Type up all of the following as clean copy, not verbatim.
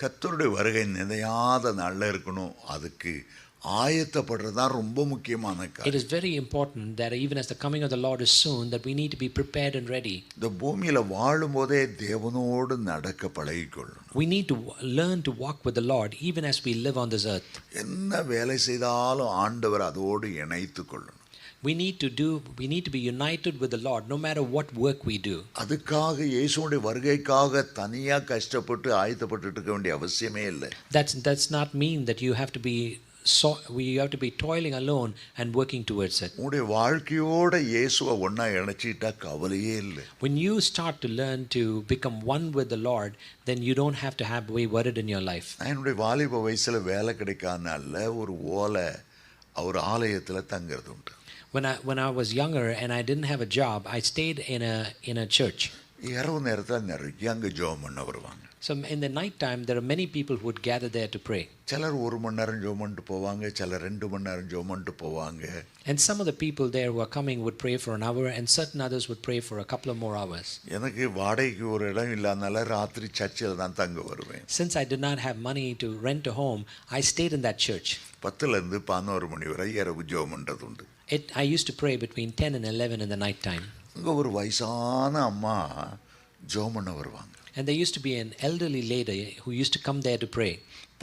கர்த்தருடைய வருகை நிலையாத நாளில் இருக்கணும். அதுக்கு ஆயத்தப்படுறது தான் ரொம்ப முக்கியமான It காரியம். is very important that even as the coming of the Lord is soon, that we need to be prepared and ready. இந்த பூமியில் வாழும்போதே தேவனோடு நடக்க பழகிக்கொள்ளணும். We need to learn to walk with the Lord even as we live on this earth. என்ன வேலை செய்தாலும் ஆண்டவர் அதோடு இணைத்து கொள்ளணும். We need to be united with the Lord no matter what work we do. அதுக்காக இயேசுவுடைய வருகைக்காக தனியா கஷ்டப்பட்டு ஆயத்தப்பட்டு இருக்க வேண்டிய அவசியமே இல்லை. That's not mean that you have to be we have to be toiling alone and working towards it. உங்களுடைய வாழ்க்கையோட இயேசுவை ஒண்ணா இணைச்சிட்டா கவலையே இல்லை. When you start to learn to become one with the Lord, then you don't have to have be worried in your life. என்னுடைய வாலிப வயசுல வேலை கிடைக்காதனால ஒரு ஓலை ஒரு ஆலயத்துல தங்கிறது உண்டு. When I was younger and I didn't have a job, I stayed in a church. இரவு நேரத்தில் நிறைய அங்கே ஜெபம் பண்ண வருவாங்க. So in the night time, there are many people who would gather there to pray. சிலர் 1 மணி நேரம் ஜெபம் பண்ணிட்டு போவாங்க, சிலர் 2 மணி நேரம் ஜெபம் பண்ணிட்டு போவாங்க. And some of the people there who are coming would pray for an hour, and certain others would pray for a couple of more hours. எனக்கு வாடகைக்கு ஒரு இடம் இல்லாதனால ராத்திரி சர்ச்சில் தான் தங்க வருவேன். Since I did not have money to rent a home, I stayed in that church. 10லேருந்து 11 மணி வரை இரவு ஜெபம் பண்ணுறது உண்டு. I used to pray between 10 and 11 in the night time. அங்கே ஒரு வயசான அம்மா ஜெபம் பண்ண வருவாங்க. And there used to be an elderly lady who used to come there to pray.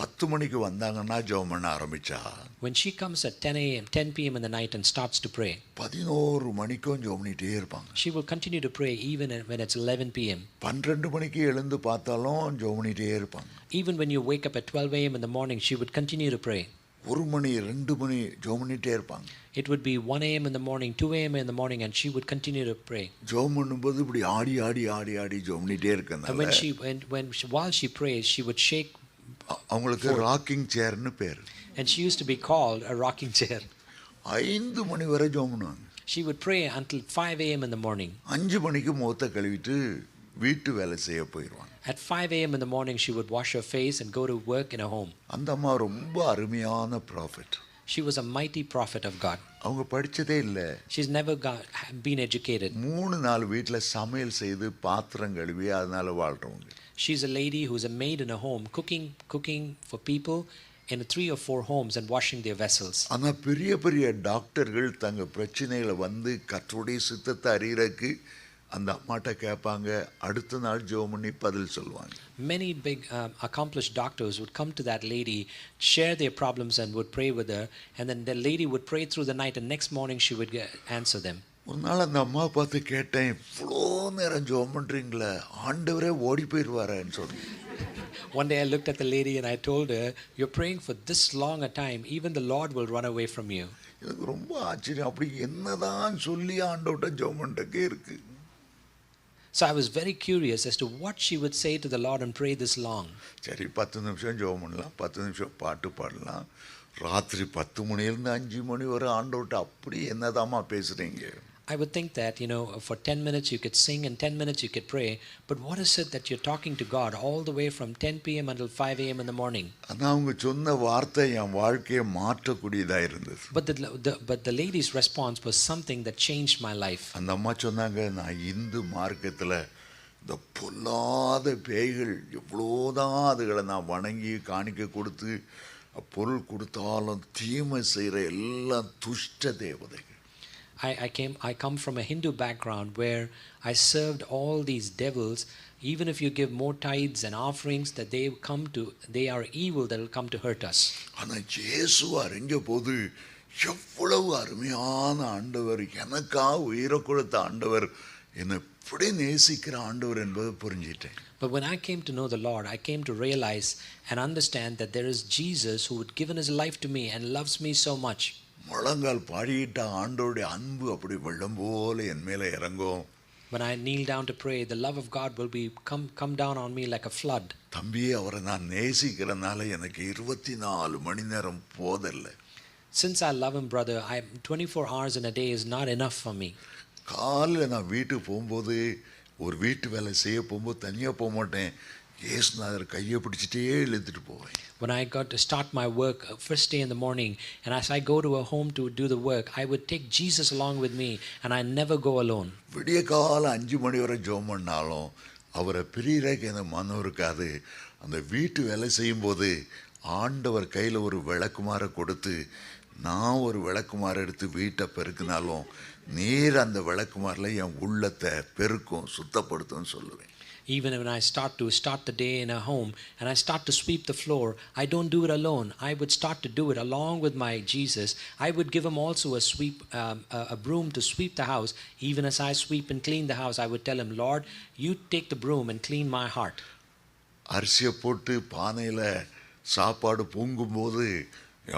10 மணிக்கு வந்தாங்கன்னா ஜெபம் பண்ண ஆரம்பிச்சா, When she comes at 10 p.m. in the night and starts to pray, 11 மணிக்கும் ஜெபம் பண்ணிட்டே இருப்பாங்க. she will continue to pray even when it's 11 p.m. 12 மணிக்கு எழுந்து பார்த்தாலும் ஜெபம் பண்ணிட்டே இருப்பாங்க. Even when you wake up at 12 a.m. in the morning, she would continue to pray. 1 மணி 2 மணி ஜெபம் பண்ணிட்டே இருப்பாங்க. It would be 1 a.m. in the morning, 2 a.m. in the morning, and she would continue to pray. ஜெபம் பண்ணும்போது இப்படி ஆடி ஆடி ஆடி ஆடி ஜெபம் பண்ணிட்டே இருக்கனால And while she prays, she would shake. அவங்களுக்கு ராக்கிங் சேர்னு பேர். And she used to be called a rocking chair. 5 மணி வரை ஜெபம் பண்ணுவாங்க. She would pray until 5 a.m. in the morning. 5 மணிக்கு முகத்தை கழுவிட்டு வீட்டு வேலை செய்ய போயிடுவாங்க. At 5 a.m. in the morning, she would wash her face and go to work in her home. அந்த அம்மா ரொம்ப அருமையான prophet. She was a mighty prophet of God. அவங்க படிச்சதே இல்லை. She's never been educated. 3-4 வீட்டில் சமையல் செய்து பாத்திரம் கழுவி அதனால வாழ்றவங்க. She's a lady who's a maid in a home, cooking for people in 3 or 4 homes and washing their vessels. ஆனால் பெரிய பெரிய டாக்டர்கள் தங்க பிரச்சனைகளை வந்து கர்த்தருடைய சித்தத்தை அறியறதுக்கு அந்த அம்மாட்ட கேட்பாங்க, அடுத்த நாள் ஜெபம் பண்ணி பதில் சொல்லுவாங்க. Many big accomplished doctors would come to that lady, share their problems and would pray with her, and then the lady would pray through the night and next morning she would answer them. ஒரு நாள் அந்த அம்மா பார்த்து கேட்டேன், இவ்வளோ நேரம் ஜெபம் பண்ணுறீங்களே, ஆண்டவரே ஓடி போயிடுவாரேன்னு சொன்னேன். One day I looked at the lady and I told her, you're praying for this long a time, even the Lord will run away from you. எனக்கு ரொம்ப ஆச்சரியம், அப்படி என்னதான் சொல்லி ஆண்டவர்கிட்ட ஜெபம் பண்ணுறக்கே இருக்கு. So I was very curious as to what she would say to the Lord and pray this long. சரி 10 நிமிஷம் ஜெபம் பண்ணலாம், 10 நிமிஷம் பாட்டு பாடலாம், ராத்திரி 10 மணிலேருந்து 5 மணி வரை ஆண்டவர்கிட்ட அப்படி என்னதாம்மா பேசுகிறீங்க? I would think that, for 10 minutes you could sing and 10 minutes you could pray, but what is it that you're talking to God all the way from 10 p.m. until 5 a.m. in the morning? ஆனால் அவங்க சொன்ன வார்த்தை என் வாழ்க்கையை மாற்றக்கூடியதாக இருந்தது. But the lady's response was something that changed my life. அந்த அம்மா சொன்னாங்க, நான் இந்து மார்க்கத்தில் இந்த பொல்லாத பேய்கள் எவ்வளோதான் அதுகளை நான் வணங்கி காணிக்க கொடுத்து பொருள் கொடுத்தாலும் தீமை செய்கிற எல்லாம் துஷ்ட தேவதைகள். I come from a Hindu background where I served all these devils. Even if you give more tithes and offerings, that they are evil that will come to hurt us. ஆனால் இயேசு அறிஞ்ச போது எவ்வளவு அருமையான ஆண்டவர், எனக்கா உயிரை கொடுத்த ஆண்டவர், என்னை எப்படி நேசிக்கிற ஆண்டவர் என்பதை புரிஞ்சிட்டேன். But when I came to know the Lord, I came to realize and understand that there is Jesus who had given his life to me and loves me so much. முழங்கால் பாடிட்ட ஆண்டவருடைய அன்பு அப்படி வெள்ளம் போல என் மேலே இறங்கும். When I kneel down to pray, the love of God will come down on me like a flood. தம்பி, அவரை நான் நேசிக்கிறனால எனக்கு 24 மணி நேரம் போதல்ல. Since I love him, brother, 24 hours in a day is not enough for me. காலையில் நான் வீட்டுக்கு போகும்போது ஒரு வீட்டு வேலை செய்ய போகும்போது தனியாக போக மாட்டேன், இயேசுநாதர் கையை பிடிச்சிட்டே இழுத்துட்டு போவேன். When I got to start my work first day in the morning, and as I go to a home to do the work, I would take Jesus along with me, and I never go alone. விடிய காலம் 5 மணி வரை ஜெபம் பண்ணாலும் அவரை பிரியறதுக்கு எனக்கு மனம் இருக்காது. அந்த வீட்டு வேலை செய்யும்போது ஆண்டவர் கையில் ஒரு விளக்குமாரை கொடுத்து, நான் ஒரு விளக்குமாரை எடுத்து வீட்டை பெருக்கினாலும் நீர் அந்த விளக்குமாரில் என் உள்ளத்தை பெருக்கும், சுத்தப்படுத்தும்னு சொல்லுவேன். Even when I start the day in a home and I start to sweep the floor, I don't do it alone. I would start to do it along with my Jesus. I would give him also a broom to sweep the house. Even as I sweep and clean the house, I would tell him, Lord, you take the broom and clean my heart. அரிசியை போட்டு பானையில் சாப்பாடு பொங்கும்போது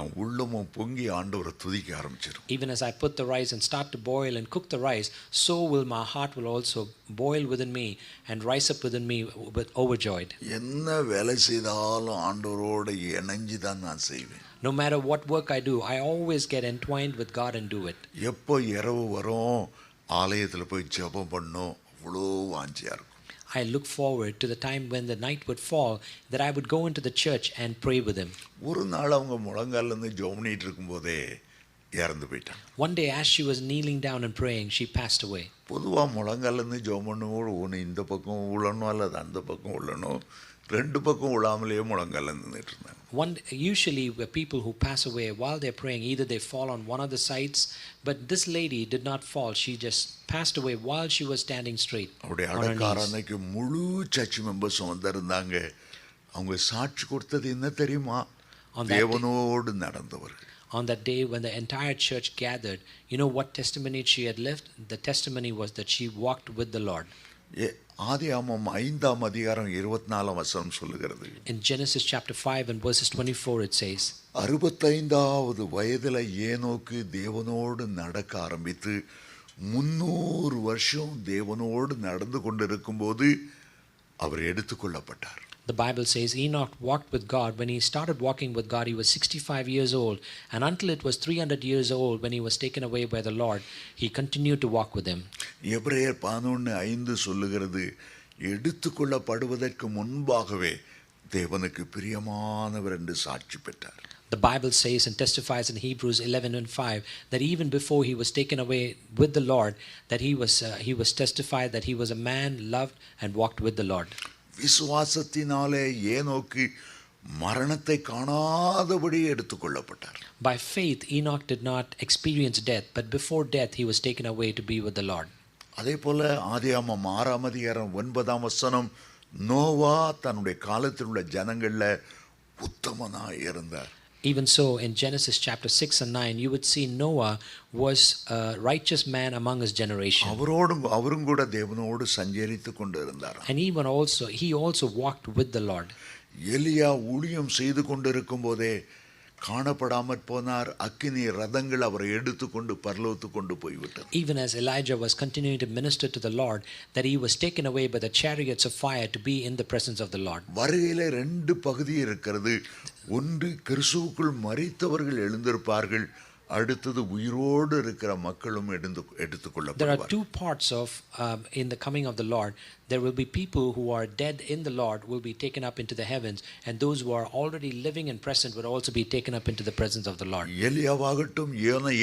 என் உள்ளமும் பொங்கி ஆண்டவரை துதிக்க ஆரம்பிச்சிடும். Even as I put the rice and start to boil and cook the rice, so will my heart will also boil within me and rise up within me with overjoyed. என்ன வேலை செய்தாலும் ஆண்டவரோடு இணைஞ்சு தான் நான் செய்வேன். No matter what work I do, I always get entwined with God and do it. எப்போ இரவு வரும் ஆலயத்தில் போய் ஜெபம் பண்ணணும் அவ்வளோ வாஞ்சியாக இருக்கும். I look forward to the time when the night would fall that I would go into the church and pray with him. ஒரு நாள் அவங்க முழங்கால்லேருந்து ஜெபம் பண்ணிட்டு இருக்கும்போதே இறந்து போயிட்டாங்க. One day as she was kneeling down and praying, she passed away. பொதுவாக முழங்கால்லேருந்து ஜெபம் பண்ணும்போது ஒன்று இந்த பக்கம் உழணும் அல்லது அந்த பக்கம் உழணும், ரெண்டு பக்கம் உழாமலேயே முழங்கால்ல நின்றுட்டு இருந்தாங்க. Usually people who pass away while they're praying, either they fall on one of the sides, but this lady did not fall. She just passed away while she was standing straight. அவருடைய அடக்காரனைக்கு முழு search மெம்பர்ஸும் வந்திருந்தாங்க. அவங்க சாட்சி கொடுத்தது என்ன தெரியுமா? தேவனோடு நடந்தவர்கள். On that day when the entire church gathered, you know what testimony she had left? The testimony was that she walked with the Lord. ஆதியாகமம் 5ஆம் அதிகாரம் 24ஆம் வசனம் சொல்லுகிறது. In Genesis chapter 5 and verses 24 it says, 65வது வயதில் ஏனோக்கு தேவனோடு நடக்க ஆரம்பித்து 300 வருஷம் தேவனோடு நடந்து கொண்டிருக்கும்போது அவர் எடுத்துக்கொள்ளப்பட்டார். The Bible says Enoch walked with God. When he started walking with God, he was 65 years old. And until it was 300 years old, when he was taken away by the Lord, he continued to walk with him. எபிரேயர் 11:5 சொல்லுகிறது, எடுத்துக்கொள்ளப்படுவதற்கு முன்பாகவே தேவனுக்கு பிரியமானவர் என்று சாட்சி பெற்றார். The Bible says and testifies in Hebrews 11:5 that even before he was taken away with the Lord, that he was testified that he was a man loved and walked with the Lord. விசுவாசத்தினாலே ஏனோக்கு மரணத்தை காணாதபடி எடுத்துக்கொள்ளப்பட்டார். By faith Enoch did not experience death, but before death he was taken away to be with the Lord. அதே போல ஆதியாகமம் 6ஆம் அதிகாரம் 9ஆம் வசனம், நோவா தன்னுடைய காலத்தில் உள்ள ஜனங்கள்ல உத்தமனாய் இருந்தார். Even so, in Genesis chapter 6 and 9, you would see Noah was a righteous man among his generation. அவரும் கூட தேவனோடு சஞ்சரித்து கொண்டு இருந்தார். And he also walked with the Lord. எலியா ஊழியம் செய்து கொண்டிருக்கும் போதே காணப்படாமற் போனார். அக்கினி ரதங்கள் அவரை எடுத்துக்கொண்டு பரலோகத்துக்கு கொண்டு போய்விட்டது. Even as Elijah was continuing to minister to the Lord, that he was taken away by the chariots of fire to be in the presence of the Lord. வருகையிலே 2 பகுதி இருக்கிறது. ஒன்று கிறிஸ்துவுக்குள் மரித்தவர்கள் எழுந்திருப்பார்கள், அடுத்தது உயிரோடு இருக்கிற மக்களும் எடுத்துக்கொள்ளப்படுவார்கள். There are 2 parts of in the coming of the Lord. There will be people who are dead in the Lord will be taken up into the heavens, and those who are already living and present will also be taken up into the presence of the Lord. எலியாவாகட்டும்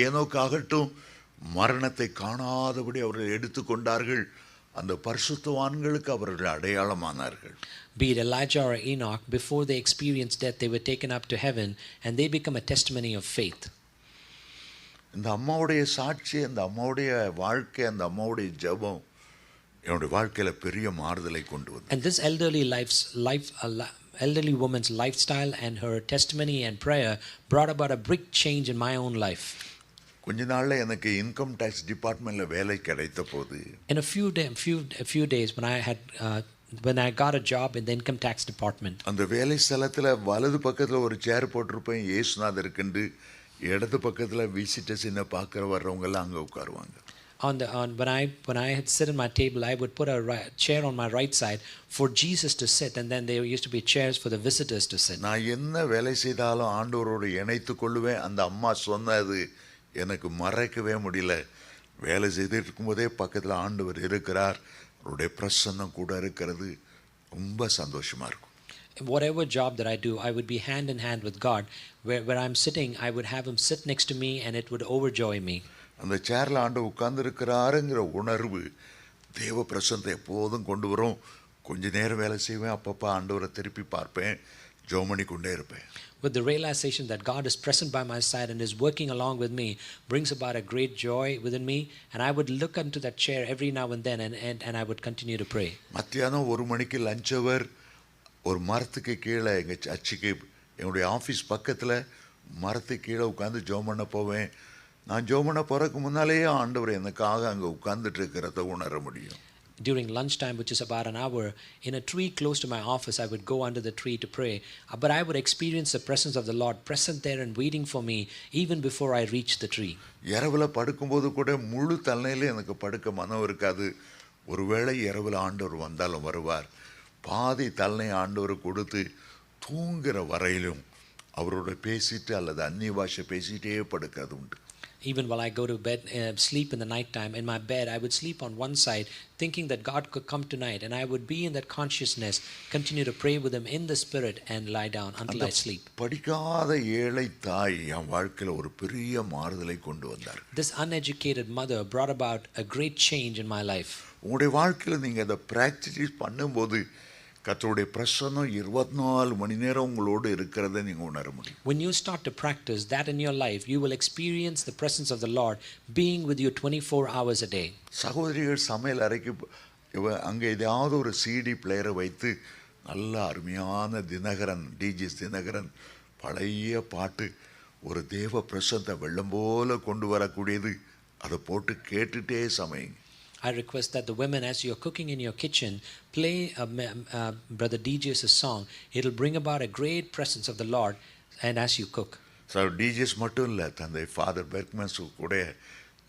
ஏனோக்காகட்டும் மரணத்தை காணாதபடி அவர்கள் எடுத்துக்கொண்டார்கள். அந்த பரிசுத்தவான்களுக்கு அவர்கள் அடையாளமானார்கள். Be it Elijah or Enoch, before they experienced death, they were taken up to heaven, and they become a testimony of faith. இந்த அம்மாவுடைய சாட்சி, அந்த அம்மாவுடைய வாழ்க்கை, அந்த அம்மாவுடைய ஜெபம் என்னுடைய வாழ்க்கையில பெரிய மாறுதலை கொண்டு வந்தது. And this elderly woman's lifestyle and her testimony and prayer brought about a big change in my own life. கொஞ்ச நாள்ல எனக்கு இன்கம் டாக்ஸ் டிபார்ட்மெண்ட்ல வேலை கிடைத்த போது, In a few days when I got a job in the income tax department, அந்த வேலை ஸ்தலத்துல வலது பக்கத்துல ஒரு சேர் போட்டிருப்பேன், இயேசுநாதர் இருக்குண்டு. இடது பக்கத்துல விசிட்டர்ஸ் என்ன பார்க்கற வர்றவங்க எல்லாம் அங்க உட்காருவாங்க. When I had sit at my table, I would put a chair on my right side for Jesus to sit, and then there used to be chairs for the visitors to sit. நான் என்ன வேலை செய்தாலும் ஆண்டவரோடு இணைத்துக் கொள்வேன். அந்த அம்மா சொன்னது எனக்கு மறைக்கவே முடியல. வேலை செய்துட்டு இருக்கும்போதே பக்கத்தில் ஆண்டவர் இருக்கிறார், அவருடைய பிரசன்னம் கூட இருக்கிறது. ரொம்ப சந்தோஷமா இருக்கும். Whatever job that I do, I would be hand in hand with God. Where I'm sitting, I would have him sit next to me, and it would overjoy me. அந்த சேர்ல ஆண்டவர் உட்கார்ந்து இருக்கிறாருங்கிற உணர்வு தேவ பிரசன்னத்தை எப்போதும் கொண்டு வரும். கொஞ்ச நேரம் வேலை செய்வேன், அப்பப்போ ஆண்டவரை திருப்பி பார்ப்பேன், ஜெபம் பண்ணி கொண்டே இருப்பேன். With the realization that God is present by my side and is working along with me brings about a great joy within me, and I would look into that chair every now and then and I would continue to pray. மத்தியானம் 1 மணிக்கு lunch அவர் ஒரு மரத்துக்கு கீழே எங்கள் சர்ச்சுக்கு என்னுடைய office பக்கத்தில் மரத்துக்கு கீழே உட்காந்து ஜெபம் பண்ண போவேன். நான் ஜெபம் பண்ண போகிறதுக்கு முன்னாலேயே ஆண்டவர் எனக்காக அங்கே உட்கார்ந்துட்டு இருக்கிறத உணர முடியும். During lunchtime, which is about an hour, in a tree close to my office, I would go under the tree to pray. But I would experience the presence of the Lord present there and waiting for me even before I reached the tree. இரவில் படுக்கும்போது கூட முழு தன்னையிலே எனக்கு படுக்க மனம் இருக்காது. ஒருவேளை இரவில் ஆண்டவர் வந்தாலும் வருவார். பாதி தன்னை ஆண்டவர் கொடுத்து தூங்குற வரையிலும் அவரோட பேசிட்டு அல்லது அந்நிய பாஷை பேசிட்டே படுக்கிறது உண்டு. Even while I go to bed, sleep in the night time, in my bed, I would sleep on one side, thinking that God could come tonight, and I would be in that consciousness, continue to pray with Him in the Spirit, and lie down until I sleep. படிக்காத ஏழை தாய் என் வாழ்க்கையில் ஒரு பெரிய மாறுதலை கொண்டு வந்தார். This uneducated mother brought about a great change in my life. உங்களுடைய வாழ்க்கையில் நீங்கள் அதை ப்ராக்டிஸ் பண்ணும்போது கர்த்தருடைய பிரசன்னம் 24 மணி நேரம் உங்களோடு இருக்கிறத நீங்கள் உணர முடியும். When you start to practice that in your life, you will experience the presence of the Lord being with you 24 hours a day. சகோதரிகள் சமையல் அறைக்கு அங்கே ஏதாவது ஒரு சிடி பிளேயரை வைத்து நல்ல அருமையான டிஜிஎஸ் தினகரன் பழைய பாட்டு ஒரு தேவ பிரசன்னத்தை வெள்ளம் போல கொண்டு வரக்கூடியது, அதை போட்டு கேட்டுட்டே சமையுங்க. I request that the women, as you're cooking in your kitchen, play Brother DJ's song. It'll bring about a great presence of the Lord and as you cook. So DGS மட்டும் இல்லை, தந்தை ஃபாதர் பெர்க்மன்ஸு கூட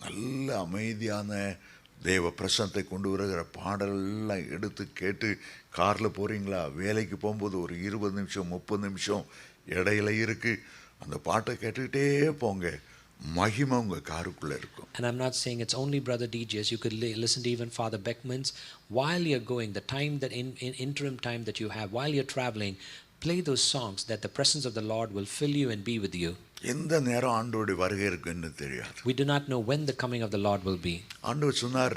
நல்ல அமைதியான தேவ பிரசன்னத்தை கொண்டு வருகிற பாடலெல்லாம் எடுத்து கேட்டு காரில் போகிறீங்களா, வேலைக்கு போகும்போது ஒரு 20 நிமிஷம் 30 நிமிஷம் இடையில இருக்குது, அந்த பாட்டை கேட்டுக்கிட்டே போங்க, மகிமை உங்கள் காருக்குள்ளே இருக்கும். And I'm not saying it's only Brother DJs. You could listen to even Father Beckman's while you're going, the time that in interim time that you have while you're traveling, play those songs that the presence of the Lord will fill you and be with you. எந்த நேரம் ஆண்டவருடைய வருகை இருக்குன்னு தெரியாது. We do not know when the coming of the Lord will be. ஆண்டவர் சொன்னார்